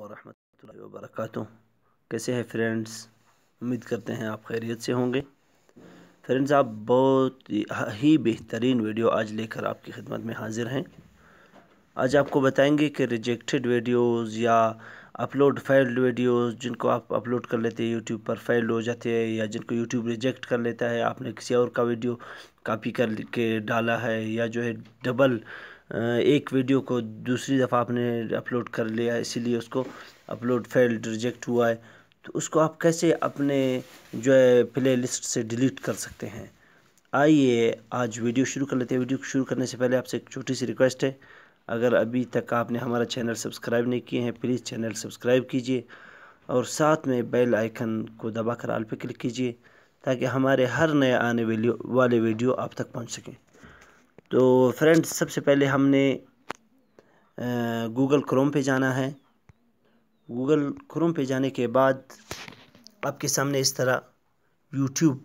ورحمۃ اللہ وبرکاتہ۔ کیسے ہیں فرینڈز؟ امید کرتے ہیں آپ خیریت سے ہوں گے۔ فرینڈز، آپ بہت ہی بہترین ویڈیو آج لے کر آپ کی خدمت میں حاضر ہیں۔ آج آپ کو بتائیں گے کہ ریجیکٹڈ ویڈیوز یا اپلوڈ فیلڈ ویڈیوز جن کو آپ اپلوڈ کر لیتے ہیں یوٹیوب پر فیلڈ ہو جاتے ہیں، یا جن کو یوٹیوب ریجیکٹ کر لیتا ہے، آپ نے کسی اور کا ویڈیو کاپی کر کے ڈالا ہے، یا جو ہے ڈبل ایک ویڈیو کو دوسری دفعہ آپ نے اپلوڈ کر لیا اسی لیے اس کو اپلوڈ فیلڈ ریجیکٹ ہوا ہے، تو اس کو آپ کیسے اپنے جو ہے پلے لسٹ سے ڈیلیٹ کر سکتے ہیں۔ آئیے آج ویڈیو شروع کر لیتے ہیں۔ ویڈیو شروع کرنے سے پہلے آپ سے ایک چھوٹی سی ریکویسٹ ہے، اگر ابھی تک آپ نے ہمارا چینل سبسکرائب نہیں کیے ہیں پلیز چینل سبسکرائب کیجئے، اور ساتھ میں بیل آئیکن کو دبا کر آل پہ کلک کیجئے تاکہ ہمارے ہر نئے آنے والے ویڈیو آپ تک پہنچ سکیں۔ تو فرینڈز، سب سے پہلے ہم نے گوگل کروم پہ جانا ہے۔ گوگل کروم پہ جانے کے بعد آپ کے سامنے اس طرح یوٹیوب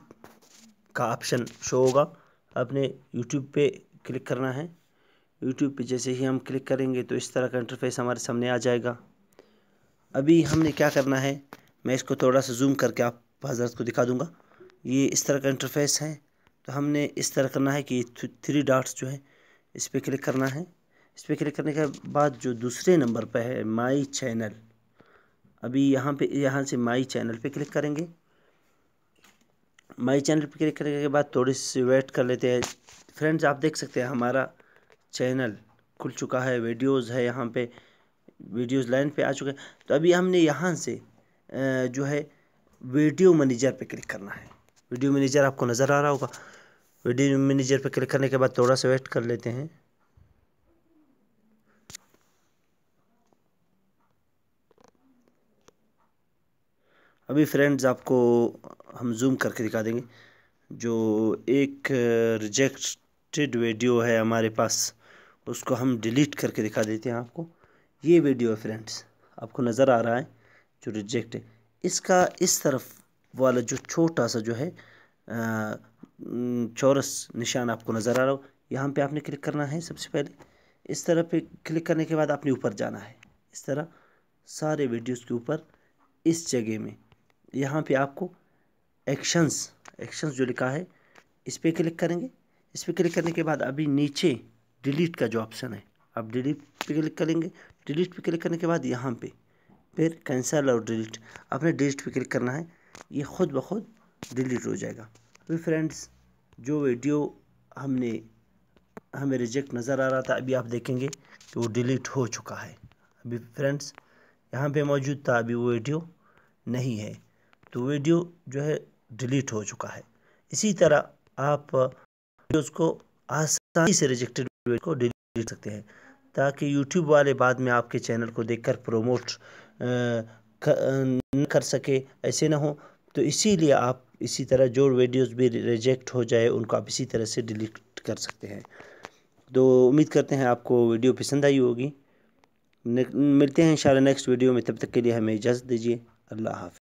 کا آپشن شو ہوگا، آپ نے یوٹیوب پہ کلک کرنا ہے۔ یوٹیوب پہ جیسے ہی ہم کلک کریں گے تو اس طرح کا انٹرفیس ہمارے سامنے آ جائے گا۔ ابھی ہم نے کیا کرنا ہے، میں اس کو تھوڑا سا زوم کر کے آپ حضرت کو دکھا دوں گا۔ یہ اس طرح کا انٹرفیس ہے، تو ہم نے اس طرح کرنا ہے کہ 3 ڈاٹس جو ہے اس پہ کلک کرنا ہے۔ اس پہ کلک کرنے کے بعد جو دوسرے نمبر پہ ہے مائی چینل، ابھی یہاں سے مائی چینل پہ کلک کریں گے۔ مائی چینل پہ کلک کرنے کے بعد تھوڑی سی ویٹ کر لیتے ہیں۔ فرینڈز، آپ دیکھ سکتے ہیں ہمارا چینل کھل چکا ہے، ویڈیوز ہے، یہاں پہ ویڈیوز لائن پہ آ چکے ہیں۔ تو ابھی ہم نے یہاں سے جو ہے ویڈیو منیجر پہ کلک کرنا ہے۔ ویڈیو منیجر آپ کو نظر آ رہا ہوگا۔ ویڈیو منیجر پہ کلک کرنے کے بعد تھوڑا سا ویٹ کر لیتے ہیں۔ ابھی فرینڈز آپ کو ہم زوم کر کے دکھا دیں گے، جو ایک ریجیکٹڈ ویڈیو ہے ہمارے پاس اس کو ہم ڈیلیٹ کر کے دکھا دیتے ہیں آپ کو۔ یہ ویڈیو ہے فرینڈز، آپ کو نظر آ رہا ہے جو ریجیکٹ ہے، اس کا اس طرف والا جو چھوٹا سا جو ہے چورس نشان آپ کو نظر آ رہا ہو، یہاں پہ آپ نے کلک کرنا ہے۔ سب سے پہلے اس طرح پہ کلک کرنے کے بعد آپ نے اوپر جانا ہے، اس طرح سارے ویڈیوز کے اوپر اس جگہ میں یہاں پہ آپ کو ایکشنز جو لکھا ہے اس پہ کلک کریں گے۔ اس پہ کلک کرنے کے بعد ابھی نیچے ڈیلیٹ کا جو آپشن ہے، آپ ڈیلیٹ پہ کلک کریں گے۔ ڈیلیٹ پہ کلک کرنے کے بعد یہاں پہ پھر کینسل اور ڈیلیٹ، آپ نے ڈیلیٹ پہ کلک کرنا ہے، یہ خود بخود ڈیلیٹ ہو جائے گا۔ ابھی فرینڈز، جو ویڈیو ہمیں ریجیکٹ نظر آ رہا تھا ابھی آپ دیکھیں گے کہ وہ ڈیلیٹ ہو چکا ہے۔ ابھی فرینڈز یہاں پہ موجود تھا، ابھی وہ ویڈیو نہیں ہے، تو ویڈیو جو ہے ڈیلیٹ ہو چکا ہے۔ اسی طرح آپ ویڈیوز کو آسانی سے ریجیکٹڈ ویڈیو کو ڈیلیٹ کر سکتے ہیں، تاکہ یوٹیوب والے بعد میں آپ کے چینل کو دیکھ کر پروموٹ نہ کر سکے، ایسے نہ ہو۔ تو اسی لیے آپ اسی طرح جو ویڈیوز بھی ریجیکٹ ہو جائے ان کو آپ اسی طرح سے ڈیلیٹ کر سکتے ہیں۔ تو امید کرتے ہیں آپ کو ویڈیو پسند آئی ہوگی۔ ملتے ہیں انشاءاللہ نیکسٹ ویڈیو میں، تب تک کے لیے ہمیں اجازت دیجیے۔ اللہ حافظ۔